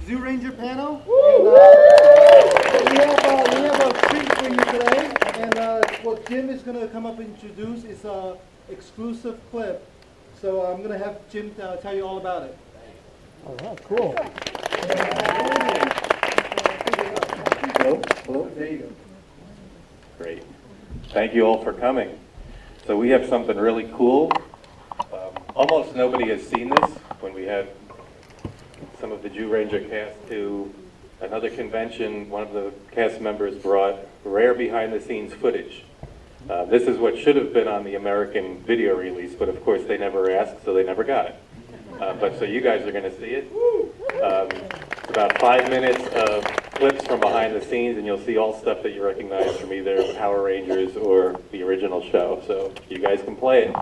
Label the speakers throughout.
Speaker 1: Zyuranger panel. And, we have a treat for you today. And what Jim is going to come up and introduce is an exclusive clip. So I'm going to have Jim tell you all about it.
Speaker 2: All right, cool.
Speaker 3: Hello? There you go. Great. Thank you all for coming. So we have something really cool. Almost nobody has seen this. When we had some of the Zyuranger cast to another convention, one of the cast members brought rare behind-the-scenes footage. This is what should have been on the American video release, but of course they never asked, so they never got it. But so you guys are going to see it. It's about 5 minutes of clips from behind the scenes, and you'll see all stuff that you recognize from either Power Rangers or the original show. So you guys can play it.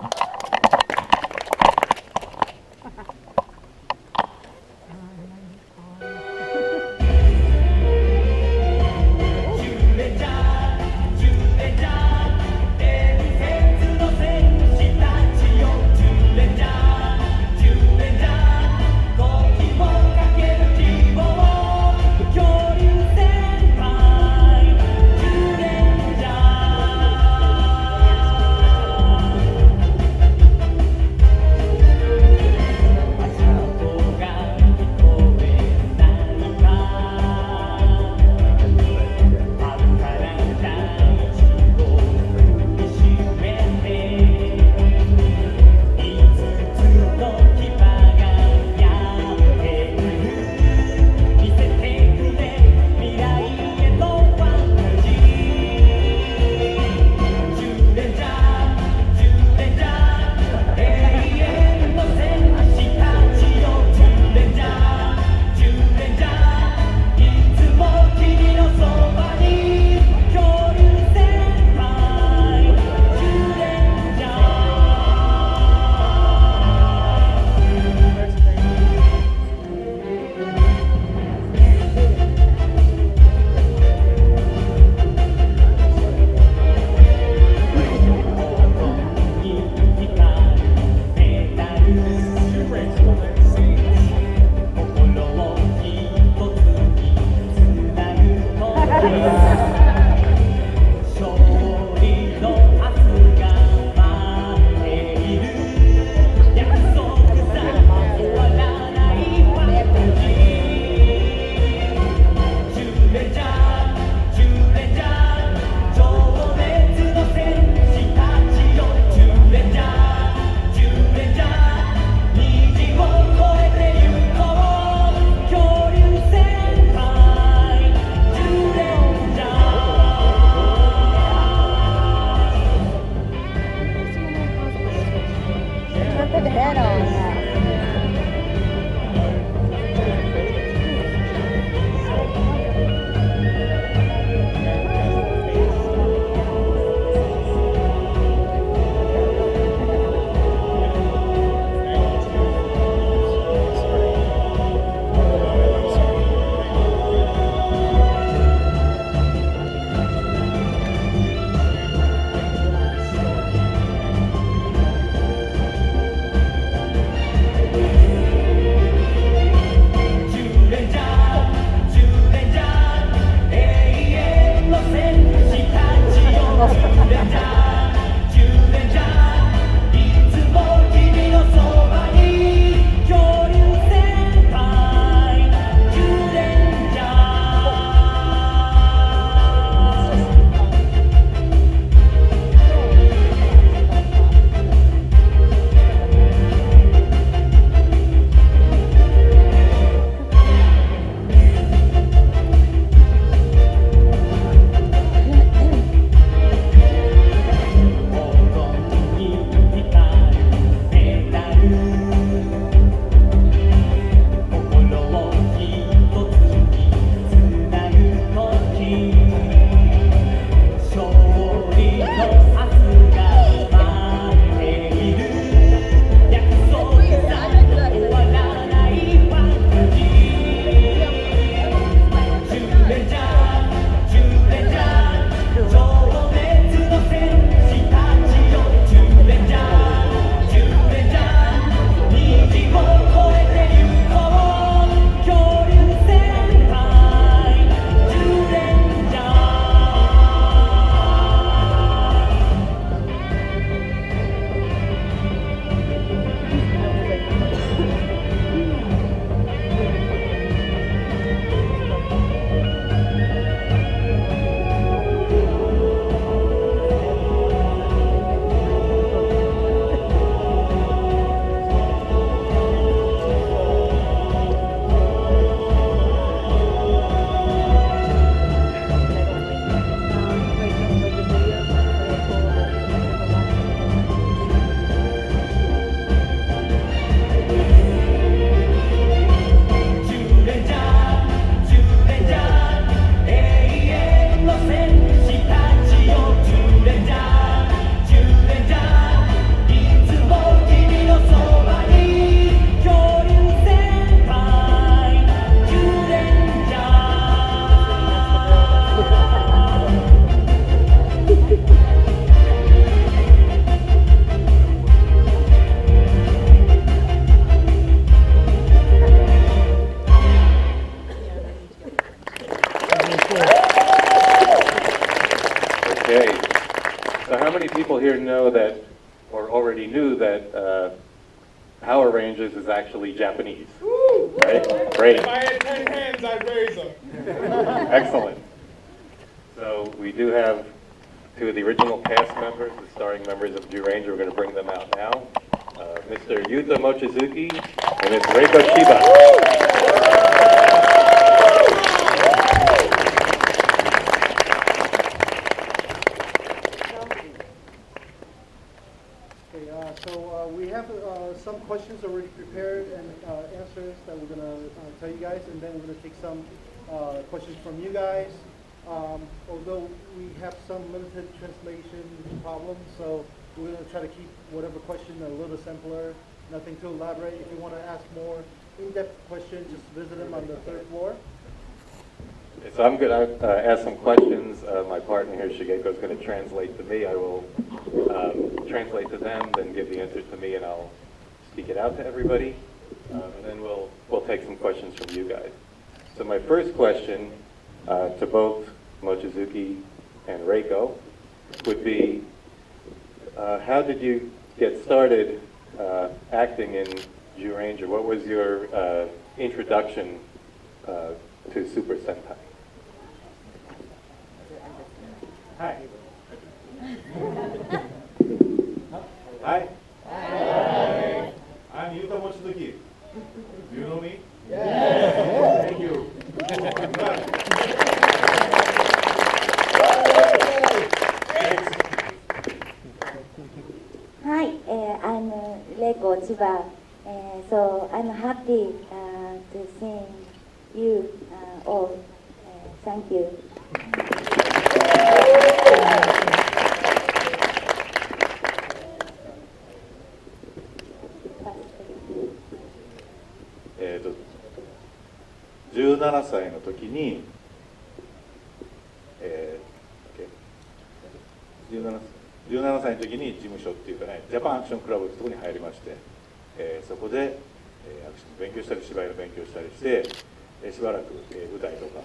Speaker 3: here know that, or already knew that Power Rangers is actually Japanese. Right? Great.
Speaker 2: If I had 10 hands, I'd raise them.
Speaker 3: Excellent. So we do have two of the original cast members, the starring members of Zyuranger. We're going to bring them out now. Mr. Yuuta Mochizuki and Ms. Reiko Chiba.
Speaker 1: We have some questions already prepared and answers that we're going to tell you guys, and then we're going to take some questions from you guys. Although we have some limited translation problems, so we're going to try to keep whatever question a little simpler, nothing too elaborate. If you want to ask more in-depth questions, just visit them on the third floor.
Speaker 3: So I'm going to ask some questions. My partner here, Shigeko, is going to translate to me. I will translate to them, then give the answer to me, and I'll speak it out to everybody. And then we'll take some questions from you guys. So my first question to both Mochizuki and Reiko would be, how did you get started acting in Zyuranger? What was your introduction to Super Sentai? Hi.
Speaker 2: Hi. Hi. I'm Yuuta Mochizuki. Do you know me? Yes. Thank you.
Speaker 4: Hi, I'm Reiko Chiba. So I'm happy to see you all. Thank you.
Speaker 5: 17歳の時に、17歳の時に事務所っていうかね、ジャパンアクションクラブってところに入りまして、そこで、アクションの勉強したり芝居の勉強したりして、しばらく、舞台とか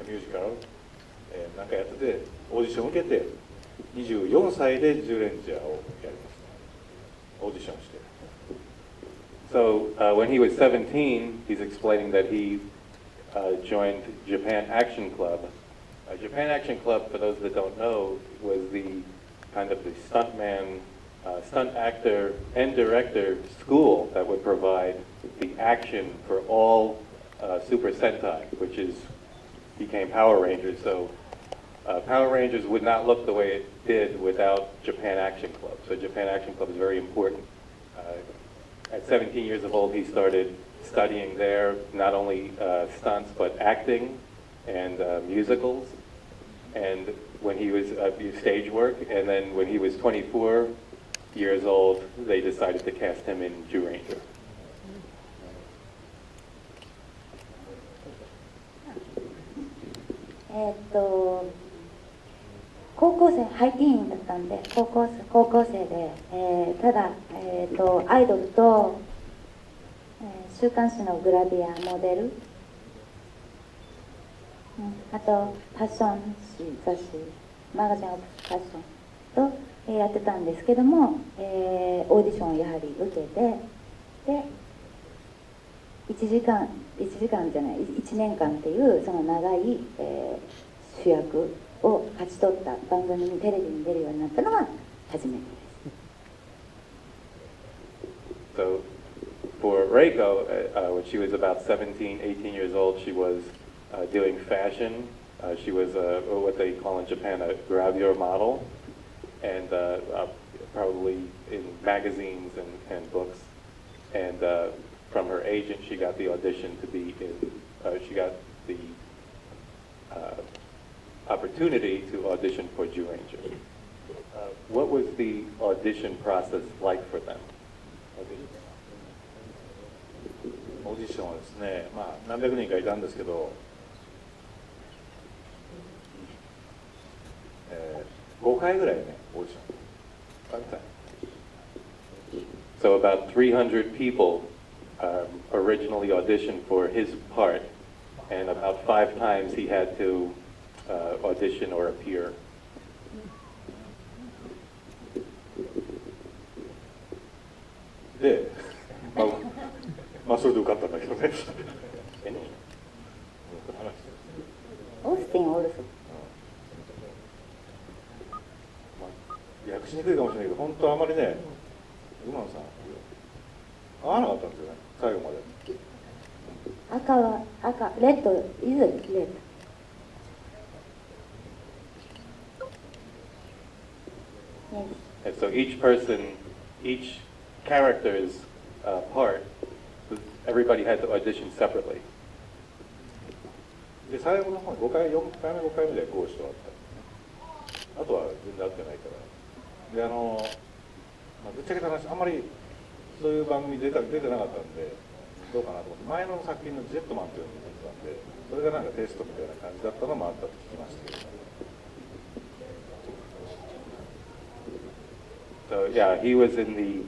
Speaker 5: ミュージカル、なんかやっててオーディションを受けて24歳で10レンジャーをやりますね。オーディションして。
Speaker 3: So when he was 17, he's explaining that he joined Japan Action Club. Japan Action Club, for those that don't know, was the kind of the stunt actor and director school that would provide the action for all Super Sentai, which became Power Rangers. So Power Rangers would not look the way it did without Japan Action Club. So Japan Action Club is very important. At 17 years of old, he started studying there, not only stunts, but acting and musicals. And when he was stage work, and then when he was 24 years old, they decided to cast him in Zyuranger.
Speaker 4: 高校生、ハイティーンだったんで、高校生で、ただ、アイドルと、週刊誌のグラビアモデル、あとファッション雑誌、マガジン・オブ・ファッションと、やってたんですけども、オーディションをやはり受けて、で、1年間っていうその長い、主役を勝ち取った番組にテレビに出るようになったのが初めてです。
Speaker 3: So for Reiko, when she was about 17, 18 years old, she was doing fashion. She was what they call in Japan a gravure model, and probably in magazines and books. And from her agent, she got the audition to be in. She got the opportunity to audition for Zyuranger. What was the audition process like for them?
Speaker 5: オーディションはですね、何百人かいたんですけど、5回ぐらいね、オーディション。
Speaker 3: So about 300 people originally auditioned for his part, and about 5 times he had to audition or appear.
Speaker 5: で、まあそれで受かったんだけどね。
Speaker 4: オースティン・オールソ。
Speaker 5: 訳しにくいかもしれないけど、本当あまりね、馬野さん、合わなかったんですよね、最後まで。
Speaker 4: 赤は赤、レッド、イズレッド。
Speaker 3: And so each person, each character's part, everybody had to audition separately.
Speaker 5: で、最後の方に4回目、5回目でこうしてもらった。あとは全然合ってないから。で、ぶっちゃけた話、あんまりそういう番組出てなかったんで、どうかなと思って、前の作品のジェットマンっていうのを見てたんで、それがなんかテストみたいな感じだったのもあったと聞きましたけど。
Speaker 3: So yeah, he was in the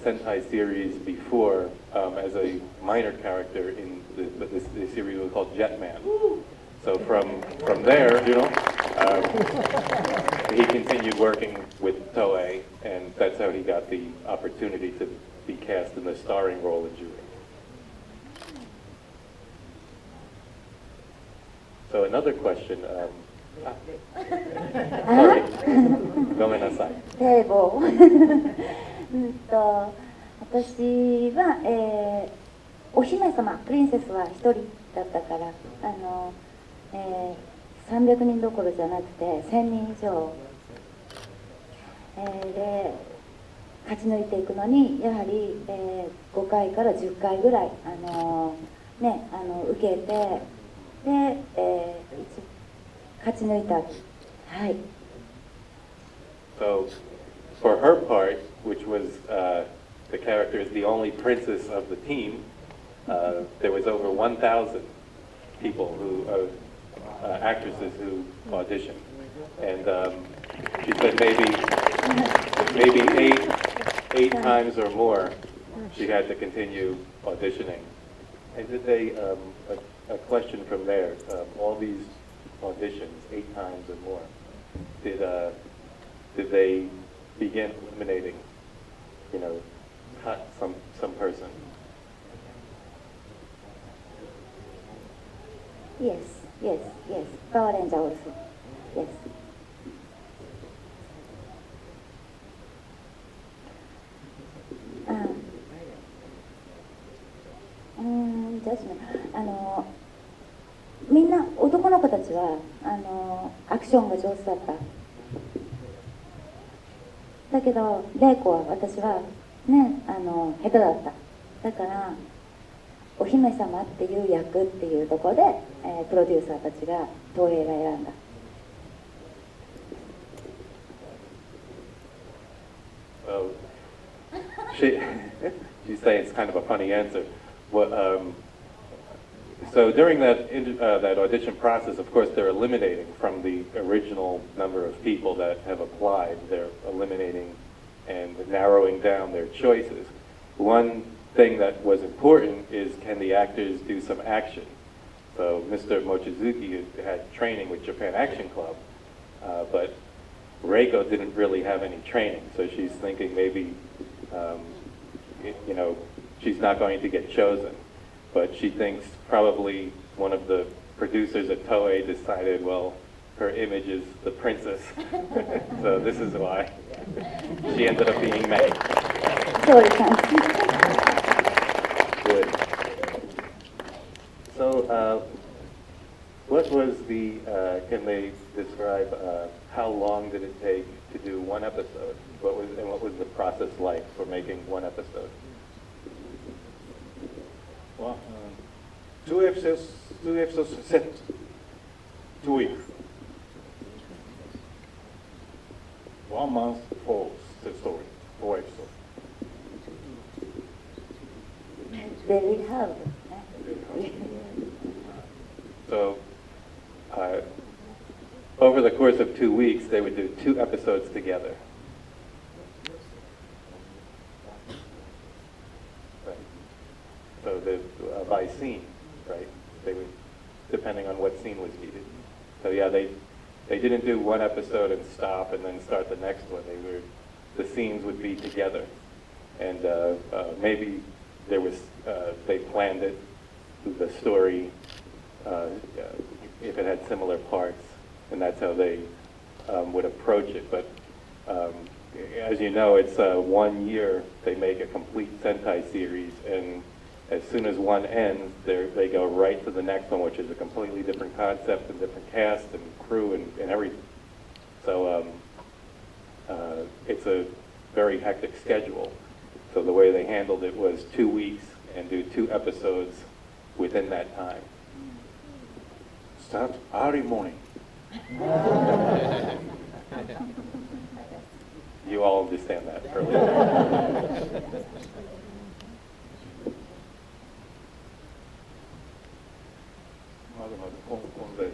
Speaker 3: Sentai series before as a minor character in the series was called Jetman. So from there, he continued working with Toei, and that's how he got the opportunity to be cast in the starring role in Zyuranger. So another question. Sorry. ごめんなさい。
Speaker 4: 堤防。私は、お姫様、プリンセスは一人だったから、300人どころじゃなくて1000人以上、で勝ち抜いていくのにやはり、5回から10回ぐらい、受けてで、勝ち抜いた。はい。
Speaker 3: So, for her part, which was the character is the only princess of the team, there was over 1,000 people who, actresses who auditioned, and she said maybe eight times or more she had to continue auditioning. And did they a question from there? All these auditions 8 times or more. Did they begin eliminating, cut some person?
Speaker 4: Yes. Power Ranger also. Yes. Judgment. みんな男の子たちはアクションが上手だった。だけどレイコは私はね下手だった。だからお姫様っていう役っていうところで、プロデューサーたちが東映が選んだ。
Speaker 3: She's saying it's kind of a funny answer. So during that audition process, of course, they're eliminating from the original number of people that have applied. They're eliminating and narrowing down their choices. One thing that was important is, can the actors do some action? So Mr. Mochizuki had training with Japan Action Club, but Reiko didn't really have any training. So she's thinking maybe, she's not going to get chosen. But she thinks probably one of the producers at Toei decided, well, her image is the princess. So this is why she ended up being May. Good. So what was the, can they describe how long did it take to do one episode? What was the process like for making one episode?
Speaker 5: Well, 2 episodes set, 2 weeks. 1 month for the story, 4 episodes.
Speaker 4: Very hard.
Speaker 3: So over the course of 2 weeks, they would do 2 episodes together. So by scene, right? They would, depending on what scene was needed. So yeah, they didn't do 1 episode and stop and then start the next one. The scenes would be together. and maybe there was they planned it, the story, if it had similar parts, and that's how they would approach it. But as you know, it's 1 year they make a complete Sentai series, and as soon as one ends, they go right to the next one, which is a completely different concept and different cast and crew and everything. So it's a very hectic schedule. So the way they handled it was 2 weeks and do 2 episodes within that time.
Speaker 5: Start early morning.
Speaker 3: You all understand that earlier.
Speaker 5: まずこんです。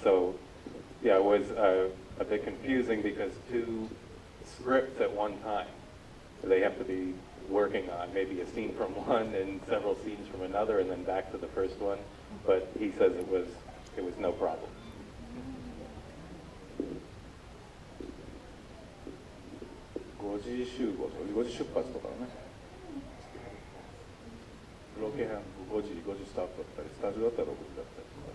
Speaker 3: So, yeah, it was a bit confusing because 2 scripts at one time they have to be working on, maybe a scene from one and several scenes from another, and then back to the first one. But he says it was no problem.
Speaker 5: 5時集合とか5時出発とかね。ロケ班5時スタートだったり、スタジオだったら6時だったりとか。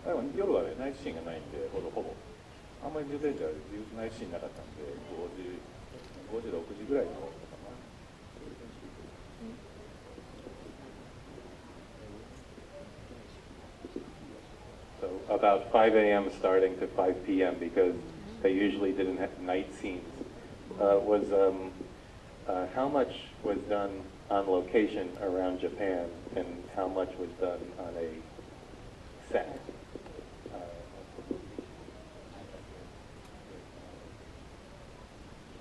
Speaker 5: でも夜はね、ナイトシーンがないんで、ほぼ。あんまり出てるじゃナイトシーンなかったんで、5時、6時ぐらいの方だったかな。
Speaker 3: So about 5 a.m. starting to 5 p.m. because they usually didn't have night scenes. How much was done on location around Japan and how much was done on a set?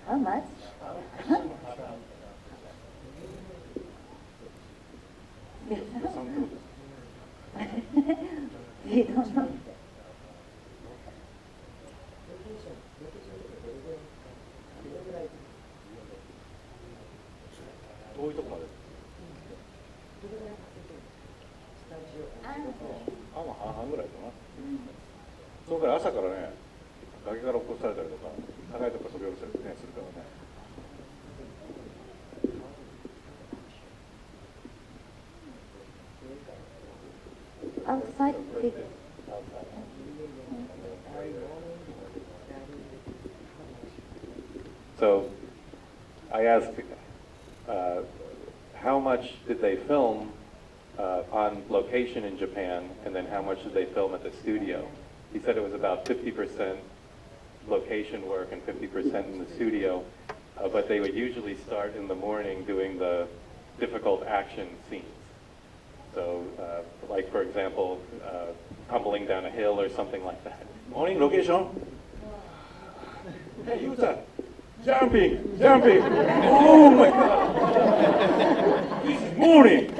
Speaker 4: How much? We don't know.
Speaker 5: 遠いとこまで。まあ半々ぐらいかな。それから朝からね、崖から起こされたりとか、高いところ飛び降りたりねするからね。
Speaker 4: Outside the...
Speaker 3: So I asked, how much did they film on location in Japan, and then how much did they film at the studio? He said it was about 50% location work and 50% in the studio, but they would usually start in the morning doing the difficult action scenes. So, like for example, tumbling down a hill or something like that.
Speaker 5: Morning location. Hey, Yuuta. Jumping. Oh my God. This is morning.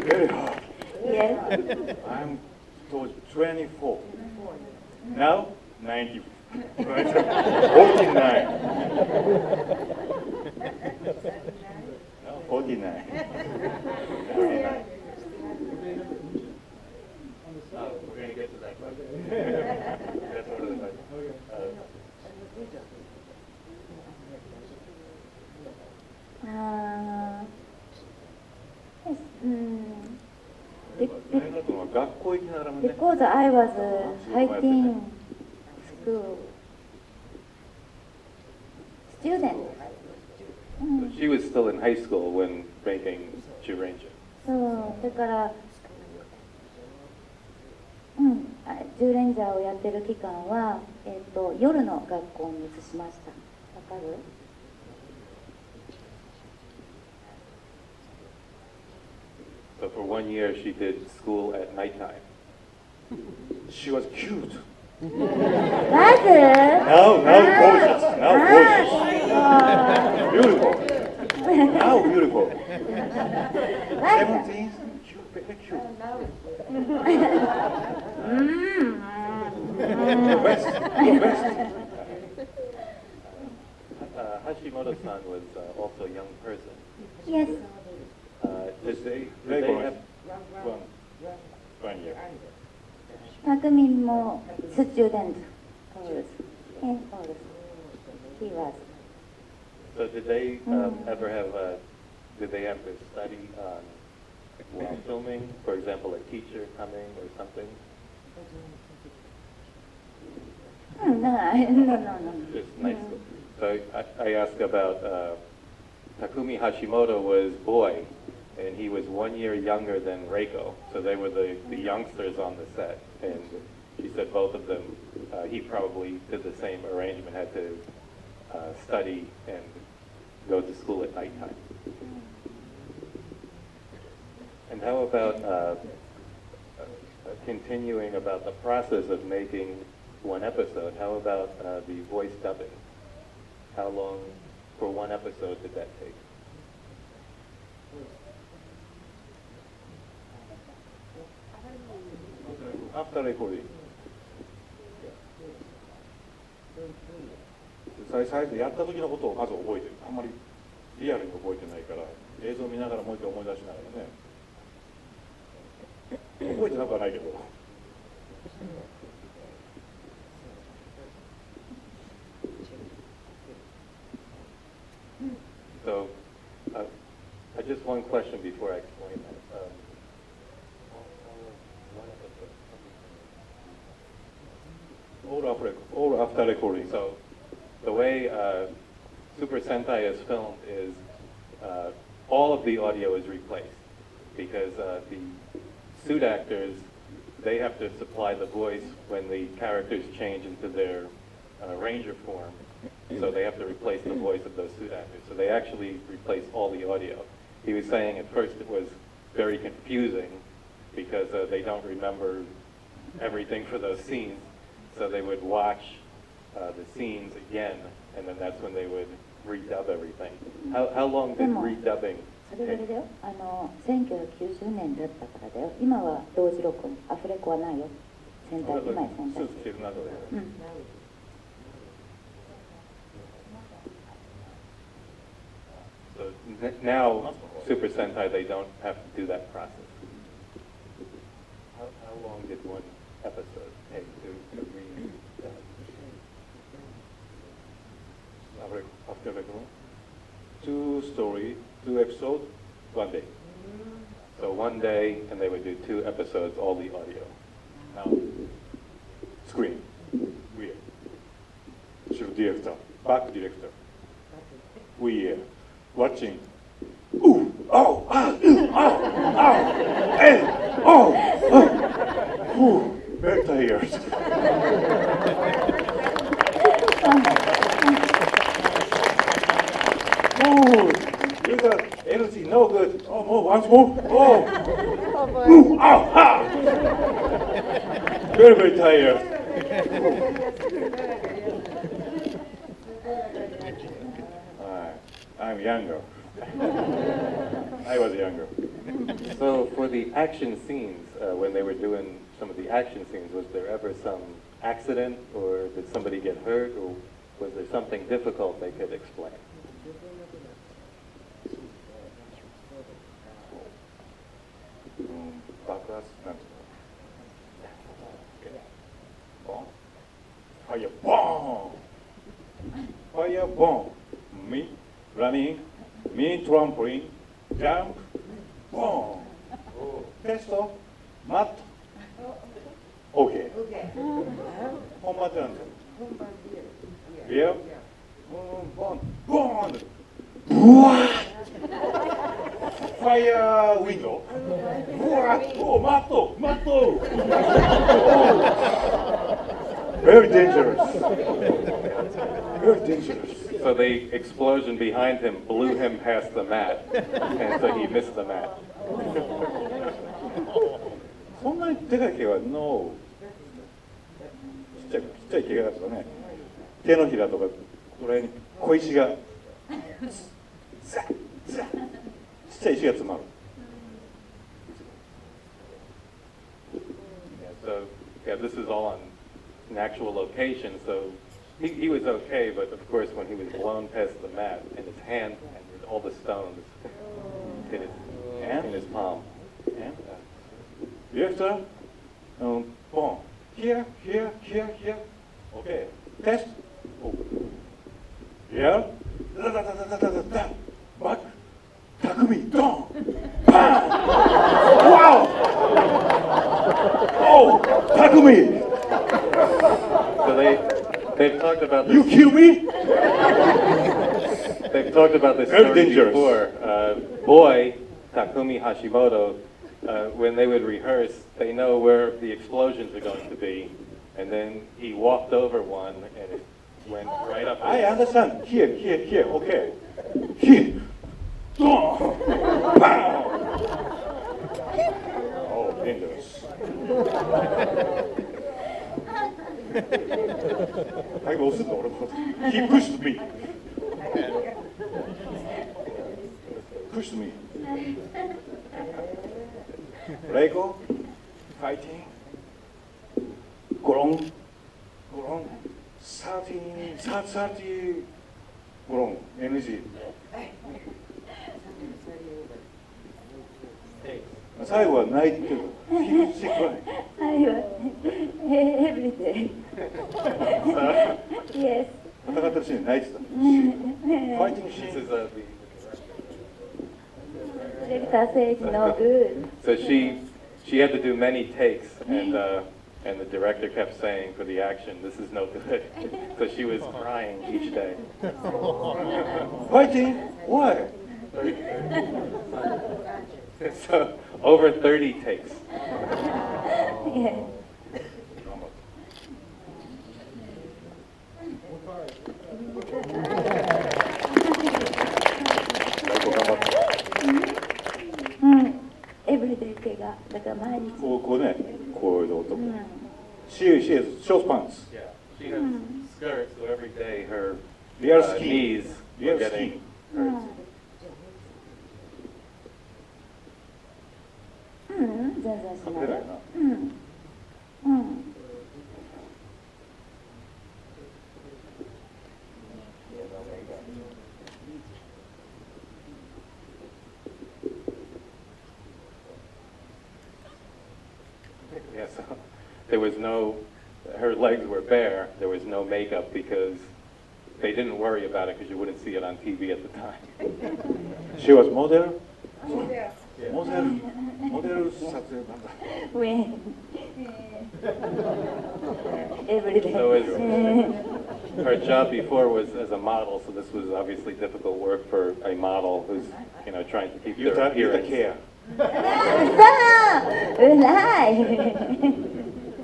Speaker 5: Very hard.
Speaker 4: Yes.
Speaker 5: I'm 24. Now 90. 49. No, 49. 49.
Speaker 3: We're going to get to that question. That's one of the questions.
Speaker 4: Yes.
Speaker 5: Because
Speaker 4: Because I was hiking school student.
Speaker 3: She was still in high school when making Zyuranger.
Speaker 4: そうだから、10レンジャーをやってる期間は、夜の学校に移しました。わかる？
Speaker 3: So for 1 year, she did school at nighttime.
Speaker 5: she was cute.
Speaker 4: まず
Speaker 5: Now gorgeous. Beautiful. Now beautiful. 17, cute, very cute.
Speaker 3: Hashimoto-san was also a young person.
Speaker 4: Yes.
Speaker 3: Did they
Speaker 5: Reiko
Speaker 3: have
Speaker 5: one year.
Speaker 4: たくみんもスチューデント。He was.
Speaker 3: So did they ever have did they have to study while filming? For example, a teacher coming or something?
Speaker 4: No.
Speaker 3: Just nice. So I asked about Takumi Hashimoto was boy, and he was 1 year younger than Reiko. So they were the youngsters on the set. And she said both of them, he probably did the same arrangement, had to study and go to school at nighttime. And how about continuing about the process of making one episode? How about the voice dubbing? How long for one episode did that take?
Speaker 5: After recording. 最初やった時のことをまず覚えてる。あんまりリアルに覚えてないから映像を見ながらもう一回思い出しながらね。覚えてなくはないけど。
Speaker 3: So, just one question before I explain that.
Speaker 5: All after recording.
Speaker 3: So, the way Super Sentai is filmed is all of the audio is replaced because the suit actors, they have to supply the voice when the characters change into their ranger form. So they have to replace the voice of those suit actors. So they actually replace all the audio. He was saying at first it was very confusing because they don't remember everything for those scenes. So they would watch the scenes again, and then that's when they would redub everything. How long did redubbing
Speaker 4: それだよ。1990年だったからだよ。今は同時録音、アフレコはないよ。戦隊、今や戦隊。
Speaker 5: スーツ着てるなどで。
Speaker 3: So now, Super Sentai, they don't have to do that process. How long did one episode take to read that?
Speaker 5: After recording. 2 story, 2 episodes, 1 day.
Speaker 3: So 1 day, and they would do 2 episodes, all the audio.
Speaker 5: Now, screen. We are. Show director, back director. We are watching. Ooh, oh, ah, oh, oh, eh, oh, oh. Ooh, very tired. Oh, you got energy, no good. Oh, more, once more. Oh, ooh, oh, ah. Very, very tired. I'm younger. I was younger.
Speaker 3: So for the action scenes, when they were doing some of the action scenes, was there ever some accident, or did somebody get hurt, or was there something difficult they could explain?
Speaker 5: Fire bomb! Fire bomb! Me running, me trampoline, jump, boom! Testo, mat. Okay. 本番ってなんですよ。Yeah. Boom, boom, boom. Fire window. Oh, matto, matto. Very dangerous. Very dangerous.
Speaker 3: So the explosion behind him blew him past the mat, and so he missed the mat.
Speaker 5: そんなにでかい怪我のちっちゃい怪我だとかね、手のひらとかこれに小石がザッザッちっちゃい石が詰まる。
Speaker 3: Yeah, so yeah, this is all on an actual location. So he was okay, but of course when he was blown past the mat and his hand and all the stones hit in his palm.
Speaker 5: And Director, boom. Here. Okay. Test. Oh. Yeah. Back. Takumi. Down. Bam. Wow. Oh, Takumi.
Speaker 3: So they've talked about this.
Speaker 5: You kill me?
Speaker 3: They've talked about this
Speaker 5: Very
Speaker 3: story
Speaker 5: dangerous.
Speaker 3: before. Boy, Takumi Hashimoto, when they would rehearse, they know where the explosions are going to be, and then he walked over one, and it went right up.
Speaker 5: I understand. Here. Okay. Here. Boom. Bam. Oh, dangerous. I was He pushed me. Pushed me. Reiko, fighting. Gorong. 30 gorong. NG. 最後は泣いてる。She cried.
Speaker 4: Every day. Yes.
Speaker 5: 戦ってるシーン泣いてた。Fighting
Speaker 3: This
Speaker 5: scene.
Speaker 3: is
Speaker 4: Director says no good.
Speaker 3: So she had to do many takes, and the director kept saying for the action, "This is no good." So she was crying each day.
Speaker 5: Fighting? Why?
Speaker 3: So over 30 takes.
Speaker 4: Yes. Every day 怪我だから毎日。
Speaker 5: こうね、こういう男。She has short pants.
Speaker 3: Yeah, she has skirts, so every day her
Speaker 5: Real skin.
Speaker 3: knees
Speaker 5: Real
Speaker 3: were getting
Speaker 5: skin.
Speaker 3: hurt.
Speaker 4: 全然しないよ。
Speaker 5: 隠れないな。
Speaker 3: Yeah, so there was no, her legs were bare, there was no makeup because they didn't worry about it because you wouldn't see it on TV at the time.
Speaker 5: She was model? Model 撮影なんだ。
Speaker 4: When every day.
Speaker 3: So her job before was as a model, so this was obviously difficult work for a model who's, trying to keep their
Speaker 5: Yuuta
Speaker 3: appearance.
Speaker 5: care.
Speaker 4: うない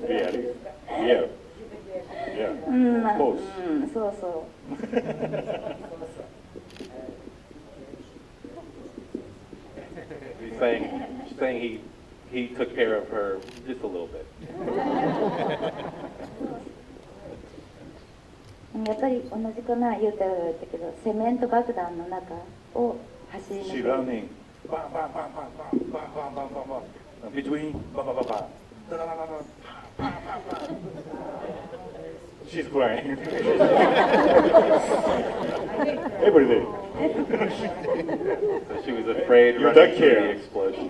Speaker 5: Really? Yeah. Yeah. Pose.
Speaker 4: そうそう
Speaker 3: She's saying he took care of her just a little bit.
Speaker 4: やっぱり同じかな言うたら言ったけどセメント爆弾の中を走り抜
Speaker 5: She
Speaker 4: ける
Speaker 5: running. Bang, bang, bang, bang, bang, bang, bang, bang, bang, bang. Between, bang, bang, bang, bang. Da, da, da, da, da. Bang, bang, bang. She's crying. Every day.
Speaker 3: So she was afraid
Speaker 5: You
Speaker 3: running
Speaker 5: don't
Speaker 3: through
Speaker 5: care.
Speaker 3: the explosion.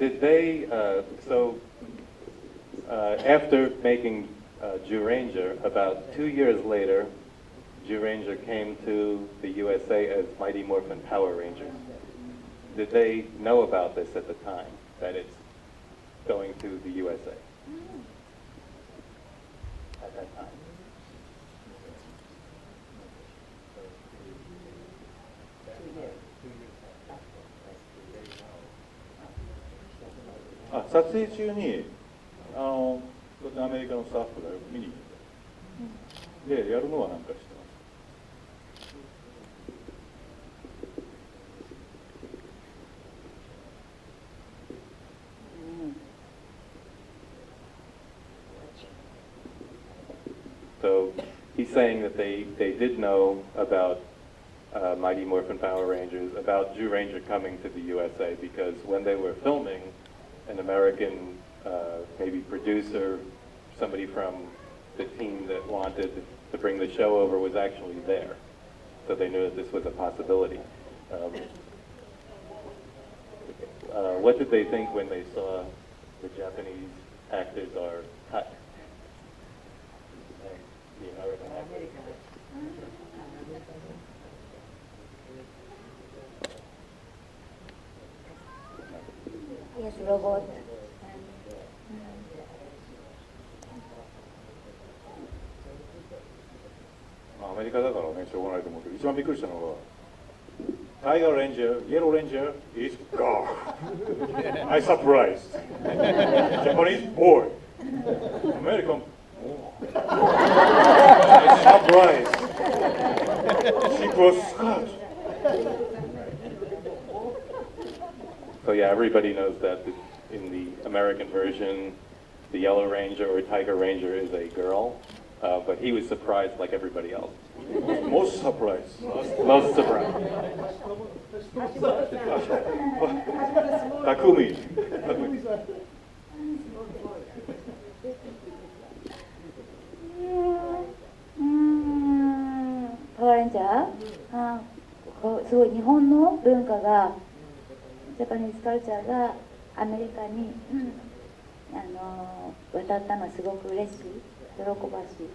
Speaker 3: Did they, after making Zyuranger, about 2 years later, Zyuranger came to the USA as Mighty Morphin Power Rangers. Did they know about this at the time, that it's going to the USA? At that time.
Speaker 5: 撮影中にアメリカのスタッフが見に行ってでやるのはなんか知ってます。
Speaker 3: So he's saying that they did know about Mighty Morphin Power Rangers, about Zyuranger coming to the USA, because when they were filming, an American maybe producer, somebody from the team that wanted to bring the show over was actually there. So they knew that this was a possibility. What did they think when they saw the Japanese actors are cut? The American actors.
Speaker 4: Yes, robot.
Speaker 5: アメリカだからね、しょうがないと思うけど、一番びっくりしたのが、タイガーレンジャー、イエローレンジャー is gone. I surprised. Japanese boy. American. I surprised. She was cut.
Speaker 3: So yeah, everybody knows that in the American version, the Yellow Ranger or Tiger Ranger is a girl, but he was surprised like everybody else.
Speaker 5: Most surprised.
Speaker 3: Most surprised.
Speaker 5: Takumi.
Speaker 4: パワーレンジャー、すごい日本の文化が、ジャパニーズカルチャーがアメリカに、渡ったのはすごく嬉しい、喜ばしい。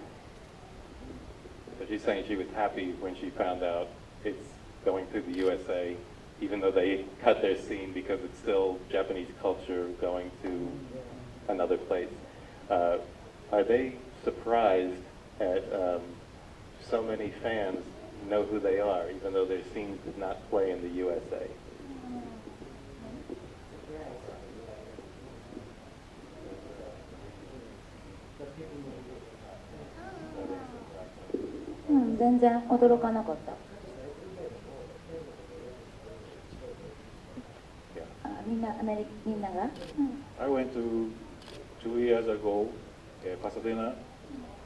Speaker 3: But she's saying she was happy when she found out it's going to the USA, even though they cut their scene because it's still Japanese culture going to another place. Are they surprised at so many fans know who they are, even though their scenes did not play in the USA?
Speaker 4: 全然驚かなかった。みんなが、
Speaker 5: I went to 2 years ago, Pasadena,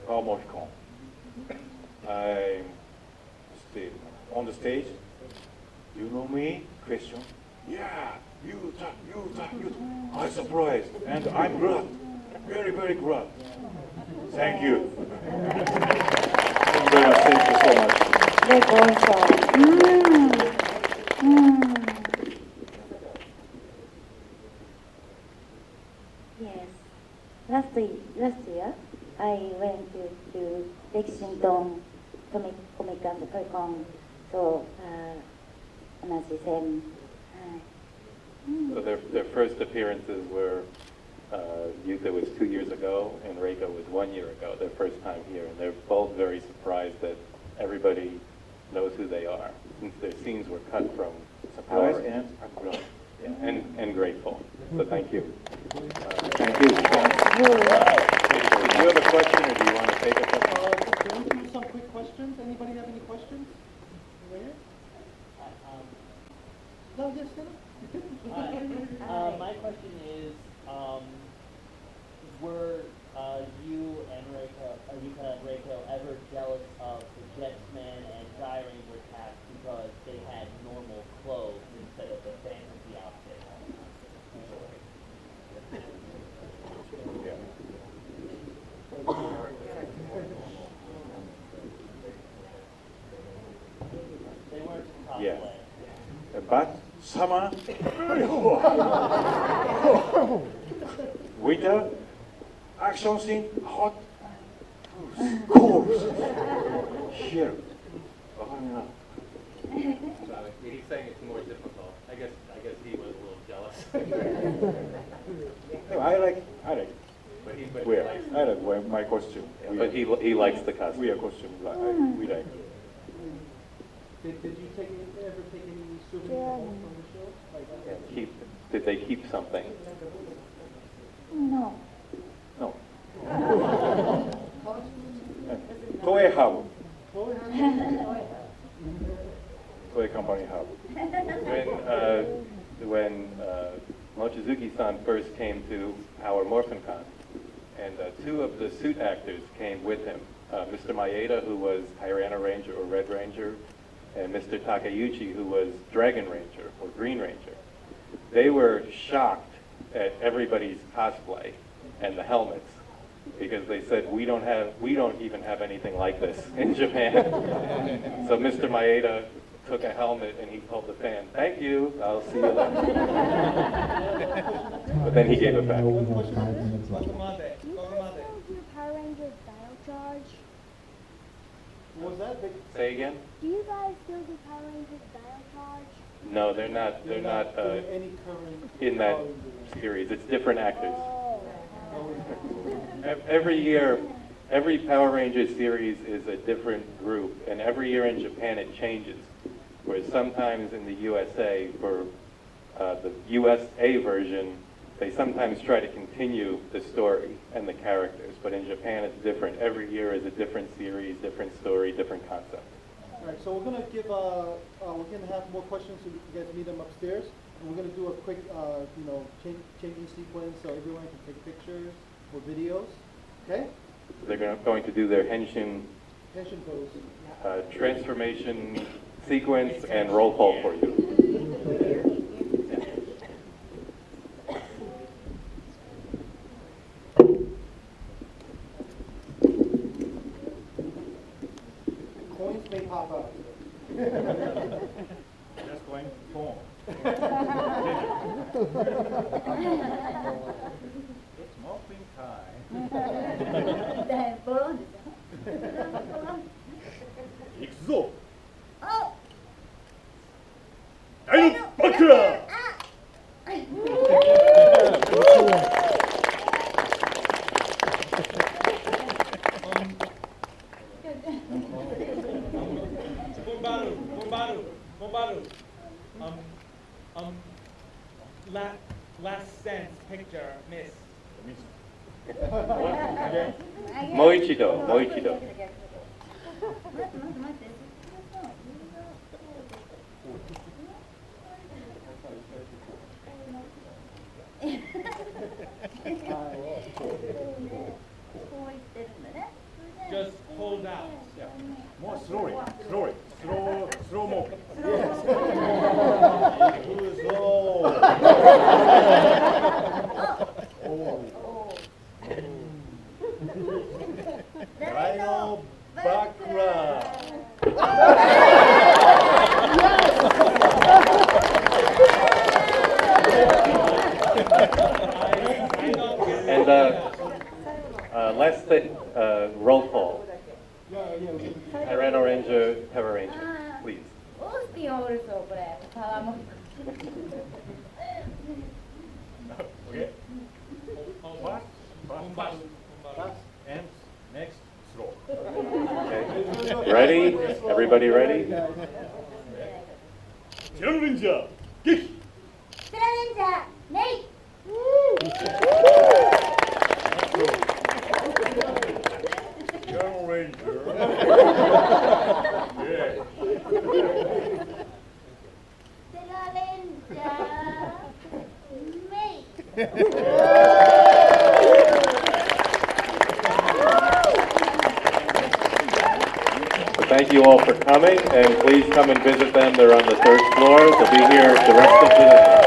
Speaker 5: Mochizuki. I stayed on the stage. You know me? Question. Yeah, Yuuta. I'm surprised, and I'm glad. Very, very glad. Thank you. Thank you very much. Thank you so much.
Speaker 4: Reiko also. Yes. Last year, I went to Lexington Comic and Percon. So, 同じ線。
Speaker 3: So their first appearances were Yuuta was 2 years ago and Reiko was 1 year ago, their first time here, and they're both very surprised that everybody knows who they are, since their scenes were cut from
Speaker 5: Surprised
Speaker 3: our-
Speaker 5: and I'm glad.
Speaker 3: Yeah, and grateful. So thank you.
Speaker 5: Thank you.
Speaker 3: Do you have a question or do you want to take a question?
Speaker 1: Going through some quick questions. Anybody have any questions? Right here? No, yes, no.
Speaker 6: My question is, were you and Reiko ever jealous of the Jetsman and Zyuranger cast because they had normal clothes instead of the fantasy outfit?
Speaker 5: Yeah.
Speaker 6: They weren't cosplay.
Speaker 5: Yeah. But summer, winter, action scene, hot, cold. Here.
Speaker 3: He's saying it's more difficult. I guess he was a little jealous.
Speaker 5: No, I like
Speaker 3: But he
Speaker 5: wear.
Speaker 3: likes,
Speaker 5: I like wear my costume.
Speaker 3: but he likes the costume.
Speaker 5: Wear costume. We like.
Speaker 1: Did you ever take any souvenirs home from the show? Like,
Speaker 3: Did they keep something?
Speaker 4: No.
Speaker 5: No. Toei have. Toei company have.
Speaker 3: When Mochizuki-san first came to our MorphinCon, and two of the suit actors came with him, Mr. Maeda, who was Hirana Ranger or Red Ranger, and Mr. Takeuchi, who was Dragon Ranger or Green Ranger. They were shocked at everybody's cosplay and the helmets, because they said we don't even have anything like this in Japan. So Mr. Maeda took a helmet and he told the fan, "Thank you, I'll see you later." But then he gave it back.
Speaker 7: We have 5 minutes left.
Speaker 8: Do you guys still do Power Rangers Battle Charge?
Speaker 1: What was that?
Speaker 3: Say again?
Speaker 8: Do you guys still do Power Rangers Battle Charge?
Speaker 3: No, they're not
Speaker 1: doing any current
Speaker 3: in that
Speaker 1: Power Rangers.
Speaker 3: series. It's different actors.
Speaker 8: Oh.
Speaker 3: Every year, every Power Rangers series is a different group, and every year in Japan it changes. Whereas sometimes in the USA, for the USA version, they sometimes try to continue the story and the characters, but in Japan it's different. Every year is a different series, different story, different concept.
Speaker 1: All right, so we're gonna have more questions so you guys meet them upstairs, and we're gonna do a quick, changing sequence so everyone can take pictures or videos. Okay?
Speaker 3: They're going to do their henshin
Speaker 1: Attention pose.
Speaker 3: transformation sequence and roll call for you.
Speaker 1: Coins may pop up.
Speaker 5: Just going boom. It's morphing time.
Speaker 4: ボロンですよ。
Speaker 2: 行くぞ。
Speaker 4: お
Speaker 2: 大のバクラー。
Speaker 9: Bombaru. Last sense picture, miss.
Speaker 3: もう一度、もう一度。
Speaker 4: 待って待って待って。こう言ってるんだね。
Speaker 9: Just hold out.
Speaker 2: More slowly, slowly, slow mo. Too slow. Rhino Bakra.
Speaker 3: And last roll call. Rhino Ranger, Power Ranger, please.
Speaker 4: オースティンオールソーこれパワーモッ
Speaker 2: Okay. Fast, and next slow.
Speaker 3: Okay. Ready? Everybody ready?
Speaker 2: Zyuranger, kick.
Speaker 8: スラレンジャーメイ
Speaker 2: Zyuranger. Yeah.
Speaker 8: スラレンジャーメイ
Speaker 3: Thank you all for coming, and please come and visit them. They're on the 3rd floor. They'll be here the rest of the day.